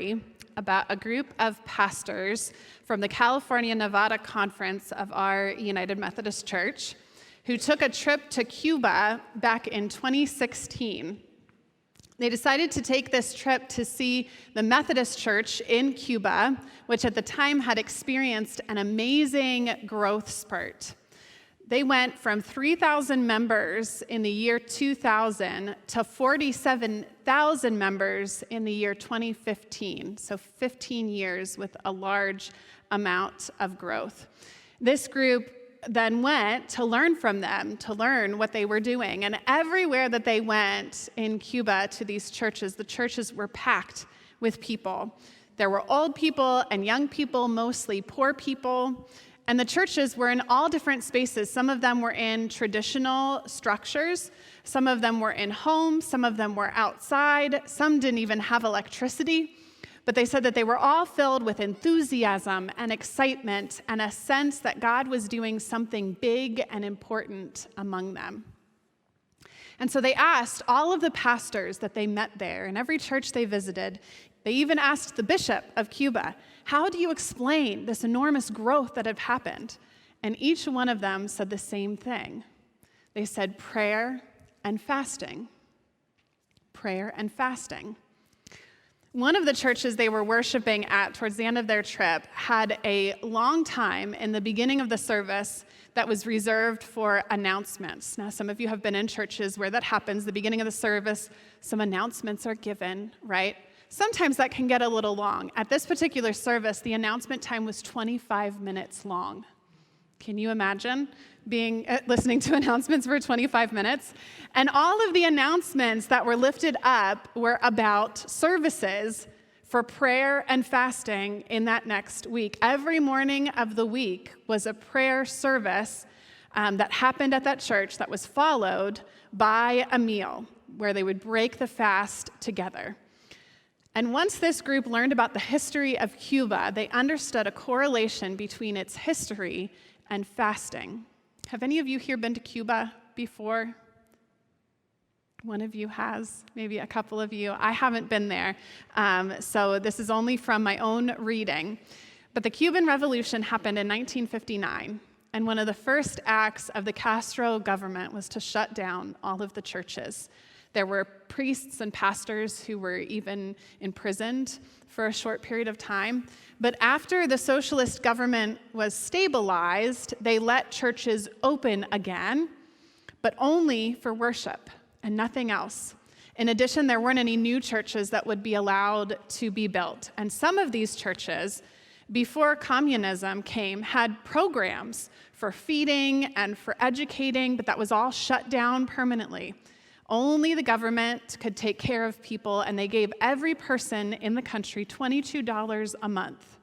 story about a group of pastors from the California-Nevada conference of our United Methodist Church who took a trip to Cuba back in 2016. They decided to take this trip to see the Methodist Church in Cuba, which at the time had experienced an amazing growth spurt. They went from 3,000 members in the year 2000 to 47,000 members in the year 2015, so 15 years with a large amount of growth. This group then went to learn from them, to learn what they were doing. And everywhere that they went in Cuba to these churches, the churches were packed with people. There were old people and young people, mostly poor people. And the churches were in all different spaces. Some of them were in traditional structures. Some of them were in homes. Some of them were outside. Some didn't even have electricity. But they said that they were all filled with enthusiasm and excitement and a sense that God was doing something big and important among them. And so they asked all of the pastors that they met there in every church they visited. They even asked the bishop of Cuba, how do you explain this enormous growth that had happened? And each one of them said the same thing. They said prayer and fasting. Prayer and fasting. One of the churches they were worshiping at towards the end of their trip had a long time in the beginning of the service that was reserved for announcements. Now, some of you have been in churches where that happens. The beginning of the service, some announcements are given, right? Sometimes that can get a little long. At this particular service, the announcement time was 25 minutes long. Can you imagine listening to announcements for 25 minutes? And all of the announcements that were lifted up were about services for prayer and fasting in that next week. Every morning of the week was a prayer service that happened at that church that was followed by a meal where they would break the fast together. And once this group learned about the history of Cuba, they understood a correlation between its history and fasting. Have any of you here been to Cuba before? One of you has, maybe a couple of you. I haven't been there, so this is only from my own reading. But the Cuban Revolution happened in 1959, and one of the first acts of the Castro government was to shut down all of the churches. There were priests and pastors who were even imprisoned for a short period of time. But after the socialist government was stabilized, they let churches open again, but only for worship and nothing else. In addition, there weren't any new churches that would be allowed to be built. And some of these churches, before communism came, had programs for feeding and for educating, but that was all shut down permanently. Only the government could take care of people, and they gave every person in the country $22 a month.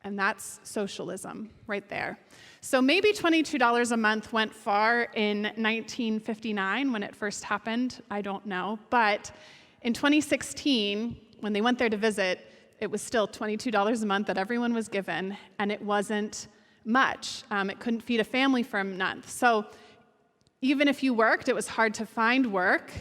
And that's socialism right there. So maybe $22 a month went far in 1959 when it first happened. I don't know. But in 2016, when they went there to visit, it was still $22 a month that everyone was given, and it wasn't much. It couldn't feed a family for a month. So even if you worked, it was hard to find work.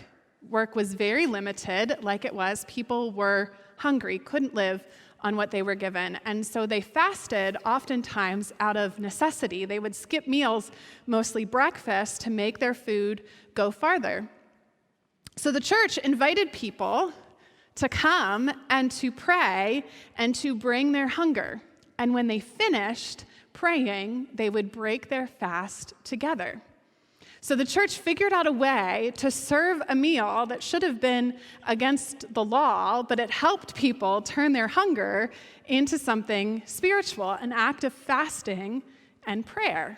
Work was very limited, like it was. People were hungry, couldn't live on what they were given. And so they fasted oftentimes out of necessity. They would skip meals, mostly breakfast, to make their food go farther. So the church invited people to come and to pray and to bring their hunger. And when they finished praying, they would break their fast together. So the church figured out a way to serve a meal that should have been against the law, but it helped people turn their hunger into something spiritual, an act of fasting and prayer.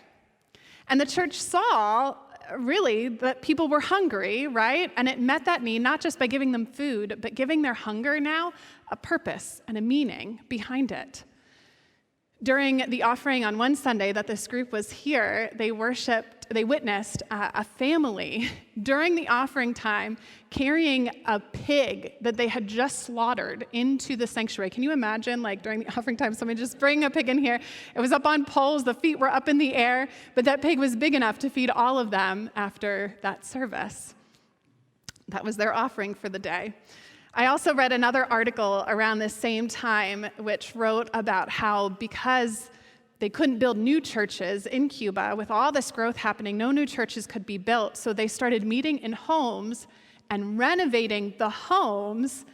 And the church saw, really, that people were hungry, right? And it met that need, not just by giving them food, but giving their hunger now a purpose and a meaning behind it. During the offering on one Sunday that this group was here, they witnessed a family during the offering time carrying a pig that they had just slaughtered into the sanctuary. Can you imagine, like during the offering time, somebody just bring a pig in here? It was up on poles, the feet were up in the air, but that pig was big enough to feed all of them after that service. That was their offering for the day. I also read another article around this same time which wrote about how because they couldn't build new churches in Cuba, with all this growth happening, no new churches could be built, so they started meeting in homes and renovating the homes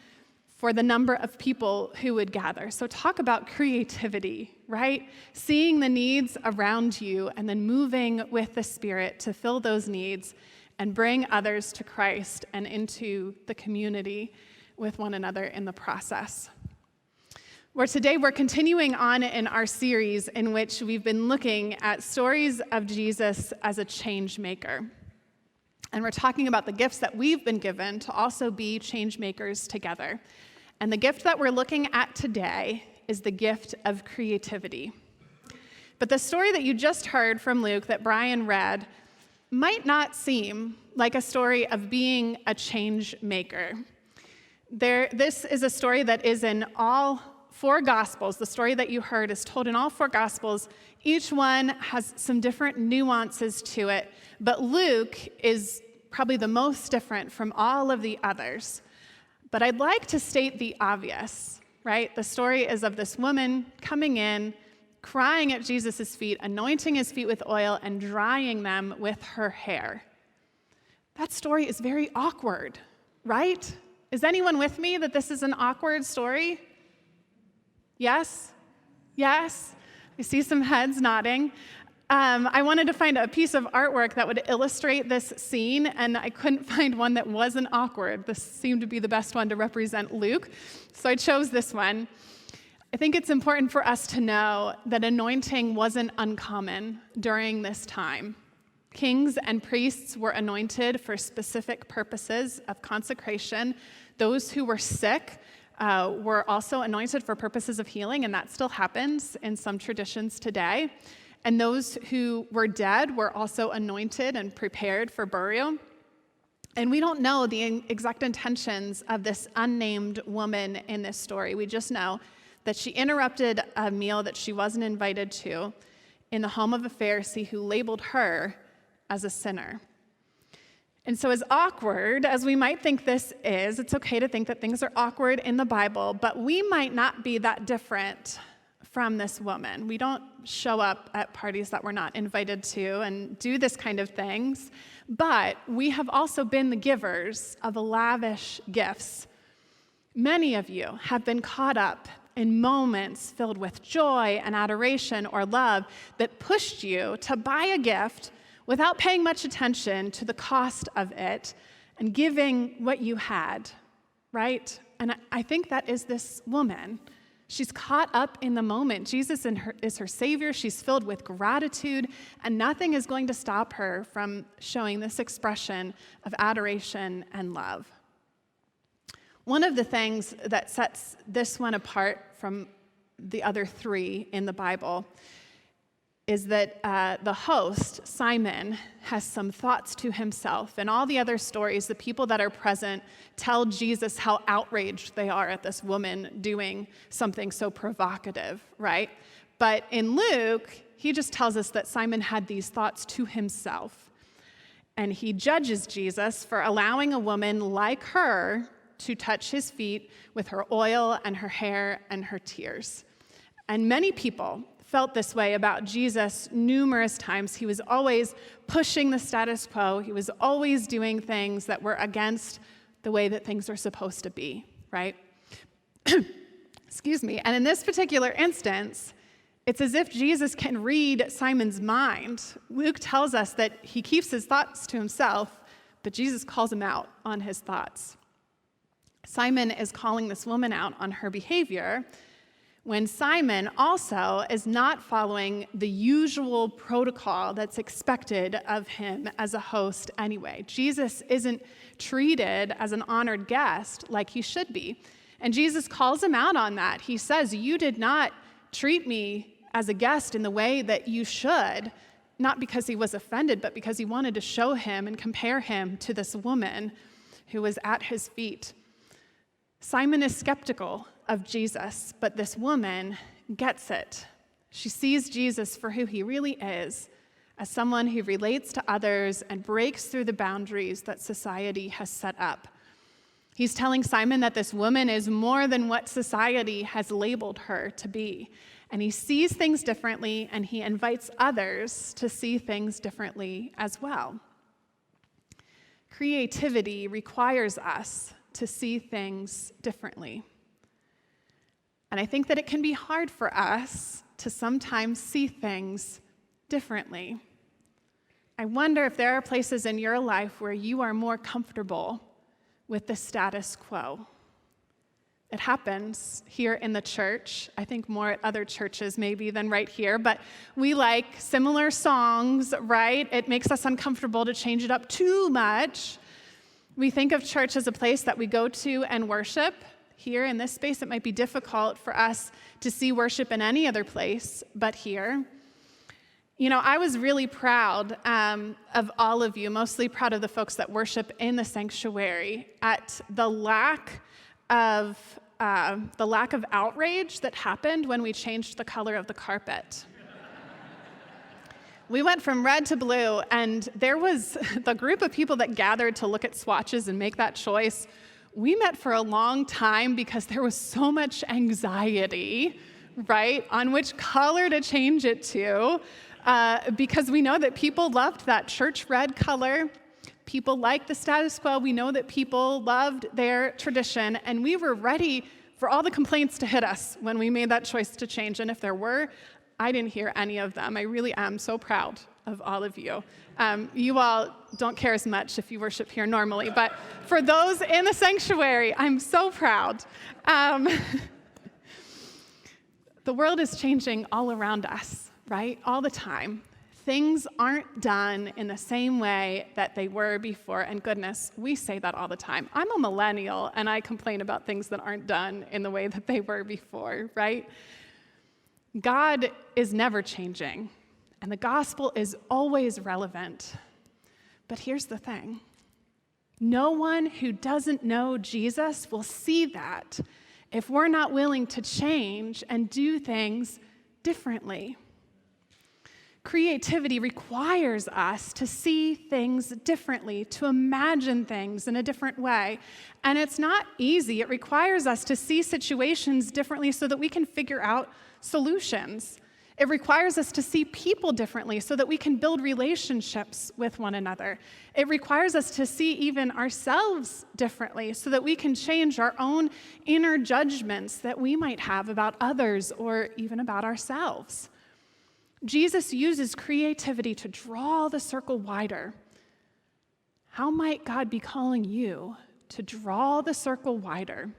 for the number of people who would gather. So talk about creativity, right? Seeing the needs around you and then moving with the Spirit to fill those needs and bring others to Christ and into the community with one another in the process. Where today we're continuing on in our series in which we've been looking at stories of Jesus as a change maker. And we're talking about the gifts that we've been given to also be change makers together. And the gift that we're looking at today is the gift of creativity. But the story that you just heard from Luke that Brian read might not seem like a story of being a change maker. This is a story that is in all four Gospels. The story that you heard is told in all four Gospels. Each one has some different nuances to it, but Luke is probably the most different from all of the others. But I'd like to state the obvious, right? The story is of this woman coming in, crying at Jesus' feet, anointing his feet with oil, and drying them with her hair. That story is very awkward, right? Is anyone with me that this is an awkward story? Yes? Yes? I see some heads nodding. I wanted to find a piece of artwork that would illustrate this scene, and I couldn't find one that wasn't awkward. This seemed to be the best one to represent Luke, so I chose this one. I think it's important for us to know that anointing wasn't uncommon during this time. Kings and priests were anointed for specific purposes of consecration. Those who were sick were also anointed for purposes of healing, and that still happens in some traditions today. And those who were dead were also anointed and prepared for burial. And we don't know the exact intentions of this unnamed woman in this story. We just know that she interrupted a meal that she wasn't invited to in the home of a Pharisee who labeled her as a sinner. And so as awkward as we might think this is, it's okay to think that things are awkward in the Bible, but we might not be that different from this woman. We don't show up at parties that we're not invited to and do this kind of things, but we have also been the givers of lavish gifts. Many of you have been caught up in moments filled with joy and adoration or love that pushed you to buy a gift without paying much attention to the cost of it and giving what you had, right? And I think that is this woman. She's caught up in the moment. Jesus is her Savior. She's filled with gratitude, and nothing is going to stop her from showing this expression of adoration and love. One of the things that sets this one apart from the other three in the Bible is that the host, Simon, has some thoughts to himself. In all the other stories, the people that are present tell Jesus how outraged they are at this woman doing something so provocative, right? But in Luke, he just tells us that Simon had these thoughts to himself. And he judges Jesus for allowing a woman like her to touch his feet with her oil and her hair and her tears. And many people felt this way about Jesus numerous times. He was always pushing the status quo. He was always doing things that were against the way that things are supposed to be, right? Excuse me. And in this particular instance, it's as if Jesus can read Simon's mind. Luke tells us that he keeps his thoughts to himself, but Jesus calls him out on his thoughts. Simon is calling this woman out on her behavior, when Simon also is not following the usual protocol that's expected of him as a host anyway. Jesus isn't treated as an honored guest like he should be. And Jesus calls him out on that. He says, "You did not treat me as a guest in the way that you should," not because he was offended, but because he wanted to show him and compare him to this woman who was at his feet. Simon is skeptical of Jesus, but this woman gets it. She sees Jesus for who he really is, as someone who relates to others and breaks through the boundaries that society has set up. He's telling Simon that this woman is more than what society has labeled her to be. And he sees things differently, and he invites others to see things differently as well. Creativity requires us to see things differently. And I think that it can be hard for us to sometimes see things differently. I wonder if there are places in your life where you are more comfortable with the status quo. It happens here in the church, I think more at other churches maybe than right here, but we like similar songs, right? It makes us uncomfortable to change it up too much. We think of church as a place that we go to and worship. Here in this space, it might be difficult for us to see worship in any other place but here. You know, I was really proud of all of you, mostly proud of the folks that worship in the sanctuary, at the lack of outrage that happened when we changed the color of the carpet. We went from red to blue, and there was the group of people that gathered to look at swatches and make that choice. We met for a long time because there was so much anxiety, right, on which color to change it to, because we know that people loved that church red color. People liked the status quo. We know that people loved their tradition, and we were ready for all the complaints to hit us when we made that choice to change. And if there were, I didn't hear any of them. I really am so proud of all of you. You all don't care as much if you worship here normally, but for those in the sanctuary, I'm so proud. The world is changing all around us, right? All the time. Things aren't done in the same way that they were before, and goodness, we say that all the time. I'm a millennial, and I complain about things that aren't done in the way that they were before, right? God is never changing, and the gospel is always relevant. But here's the thing. No one who doesn't know Jesus will see that if we're not willing to change and do things differently. Creativity requires us to see things differently, to imagine things in a different way. And it's not easy. It requires us to see situations differently so that we can figure out solutions. It requires us to see people differently so that we can build relationships with one another. It requires us to see even ourselves differently so that we can change our own inner judgments that we might have about others or even about ourselves. Jesus uses creativity to draw the circle wider. How might God be calling you to draw the circle wider,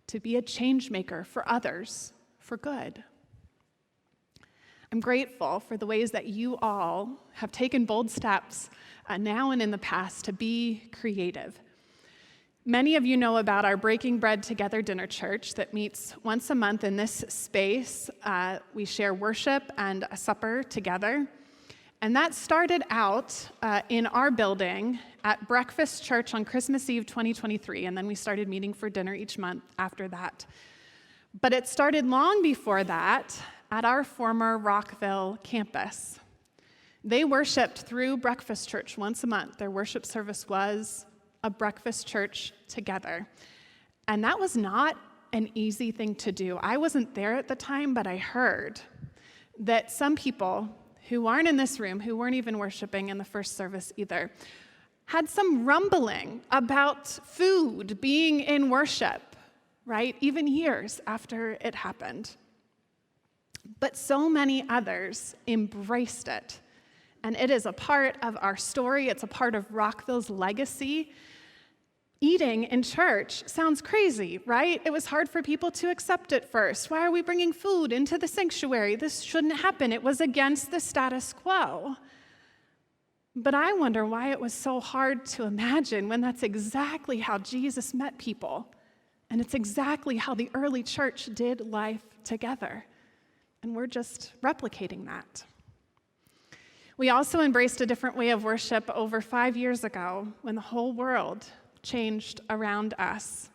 to be a change maker for others, for good? I'm grateful for the ways that you all have taken bold steps now and in the past to be creative. Many of you know about our Breaking Bread Together dinner church that meets once a month in this space. We share worship and a supper together. And that started out in our building at Breakfast Church on Christmas Eve 2023, and then we started meeting for dinner each month after that. But it started long before that at our former Rockville campus. They worshiped through Breakfast Church once a month. Their worship service was a breakfast church together. And that was not an easy thing to do. I wasn't there at the time, but I heard that some people who aren't in this room, who weren't even worshiping in the first service either, had some rumbling about food being in worship, right? Even years after it happened. But so many others embraced it. And it is a part of our story. It's a part of Rockville's legacy. Eating in church sounds crazy, right? It was hard for people to accept at first. Why are we bringing food into the sanctuary? This shouldn't happen. It was against the status quo. But I wonder why it was so hard to imagine when that's exactly how Jesus met people. And it's exactly how the early church did life together. And we're just replicating that. We also embraced a different way of worship over 5 years ago when the whole world changed around us.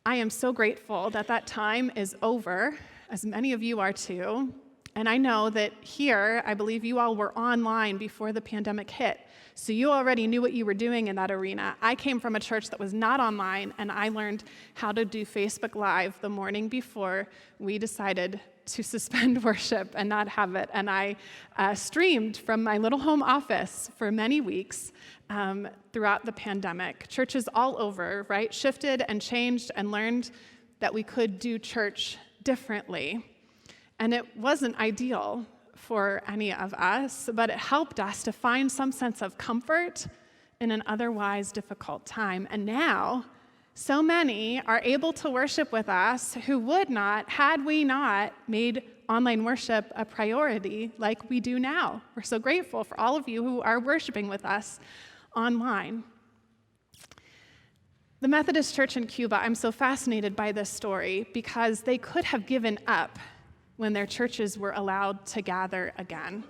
I am so grateful that that time is over, as many of you are too. And I know that here, I believe you all were online before the pandemic hit. So you already knew what you were doing in that arena. I came from a church that was not online, and I learned how to do Facebook Live the morning before we decided to suspend worship and not have it. And I streamed from my little home office for many weeks throughout the pandemic. Churches all over, right, shifted and changed and learned that we could do church differently. And it wasn't ideal for any of us, but it helped us to find some sense of comfort in an otherwise difficult time. And now, so many are able to worship with us who would not had we not made online worship a priority like we do now. We're so grateful for all of you who are worshiping with us online. The Methodist Church in Cuba, I'm so fascinated by this story because they could have given up when their churches were allowed to gather again.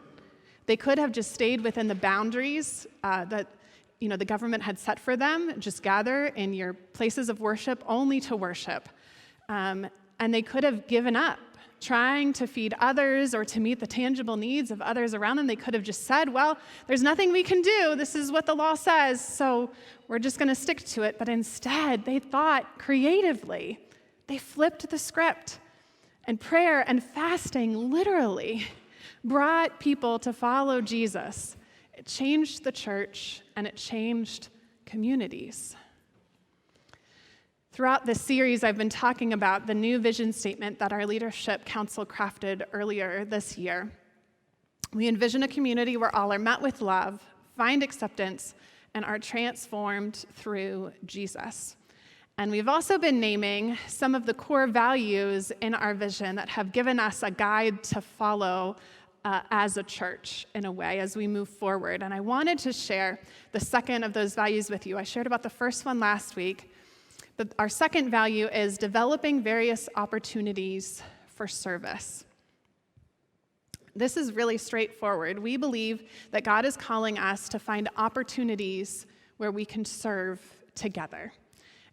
They could have just stayed within the boundaries that the government had set for them, just gather in your places of worship only to worship. And they could have given up trying to feed others or to meet the tangible needs of others around them. They could have just said, well, there's nothing we can do. This is what the law says, so we're just going to stick to it. But instead, they thought creatively. They flipped the script. And prayer and fasting literally brought people to follow Jesus. It changed the church, and it changed communities. Throughout this series, I've been talking about the new vision statement that our leadership council crafted earlier this year. We envision a community where all are met with love, find acceptance, and are transformed through Jesus. And we've also been naming some of the core values in our vision that have given us a guide to follow as a church, in a way, as we move forward. And I wanted to share the second of those values with you. I shared about the first one last week, but our second value is developing various opportunities for service. This is really straightforward. We believe that God is calling us to find opportunities where we can serve together.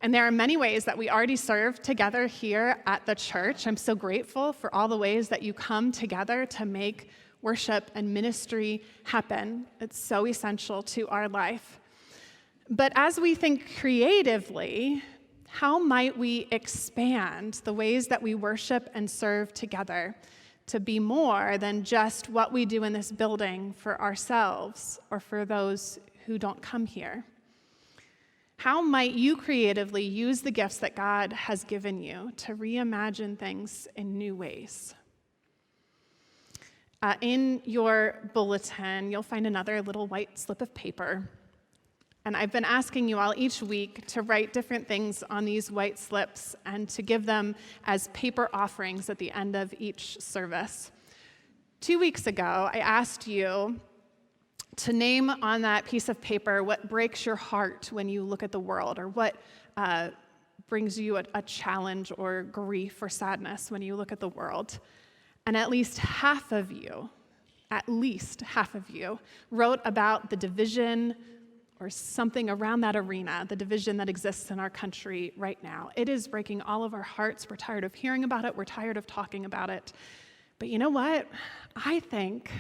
And there are many ways that we already serve together here at the church. I'm so grateful for all the ways that you come together to make worship and ministry happen. It's so essential to our life. But as we think creatively, how might we expand the ways that we worship and serve together to be more than just what we do in this building for ourselves or for those who don't come here? How might you creatively use the gifts that God has given you to reimagine things in new ways? In your bulletin, you'll find another little white slip of paper. And I've been asking you all each week to write different things on these white slips and to give them as paper offerings at the end of each service. 2 weeks ago, I asked you to name on that piece of paper what breaks your heart when you look at the world, or what brings you a challenge or grief or sadness when you look at the world. And at least half of you wrote about the division or something around that arena, the division that exists in our country right now. It is breaking all of our hearts. We're tired of hearing about it. We're tired of talking about it. But you know what? I think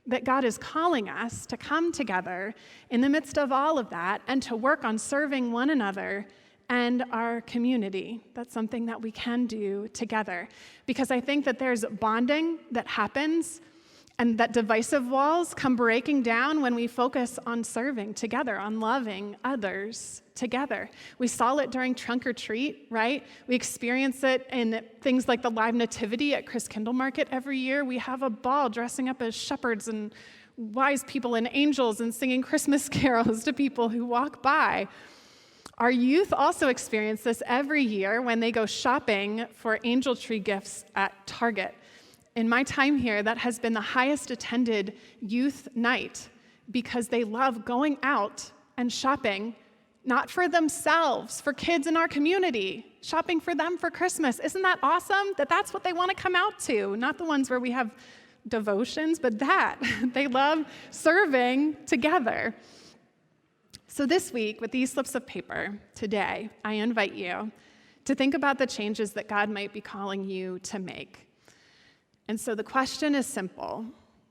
that God is calling us to come together in the midst of all of that and to work on serving one another and our community. That's something that we can do together. Because I think that there's bonding that happens and that divisive walls come breaking down when we focus on serving together, on loving others together. We saw it during Trunk or Treat, right? We experience it in things like the live nativity at Chris Kindle Market every year. We have a ball dressing up as shepherds and wise people and angels and singing Christmas carols to people who walk by. Our youth also experience this every year when they go shopping for angel tree gifts at Target. In my time here, that has been the highest attended youth night because they love going out and shopping, not for themselves, for kids in our community, shopping for them for Christmas. Isn't that awesome? That's what they want to come out to, not the ones where we have devotions, but that. They love serving together. So this week, with these slips of paper, today, I invite you to think about the changes that God might be calling you to make. And so the question is simple.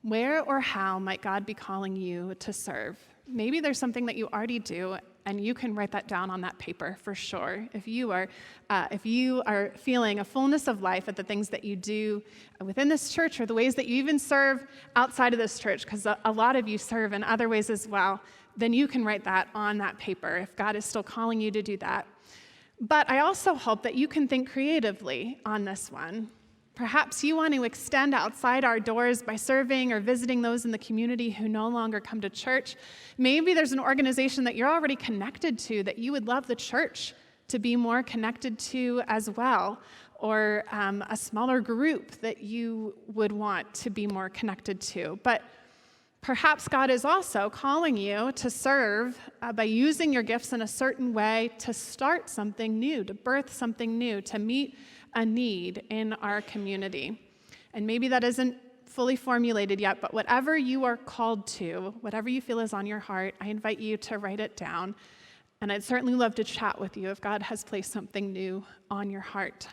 Where or how might God be calling you to serve? Maybe there's something that you already do, and you can write that down on that paper for sure. If you are feeling a fullness of life at the things that you do within this church or the ways that you even serve outside of this church, because a lot of you serve in other ways as well, then you can write that on that paper if God is still calling you to do that. But I also hope that you can think creatively on this one. Perhaps you want to extend outside our doors by serving or visiting those in the community who no longer come to church. Maybe there's an organization that you're already connected to that you would love the church to be more connected to as well, or a smaller group that you would want to be more connected to. But perhaps God is also calling you to serve by using your gifts in a certain way to start something new, to birth something new, to meet a need in our community. And maybe that isn't fully formulated yet, but whatever you are called to, whatever you feel is on your heart, I invite you to write it down. And I'd certainly love to chat with you if God has placed something new on your heart.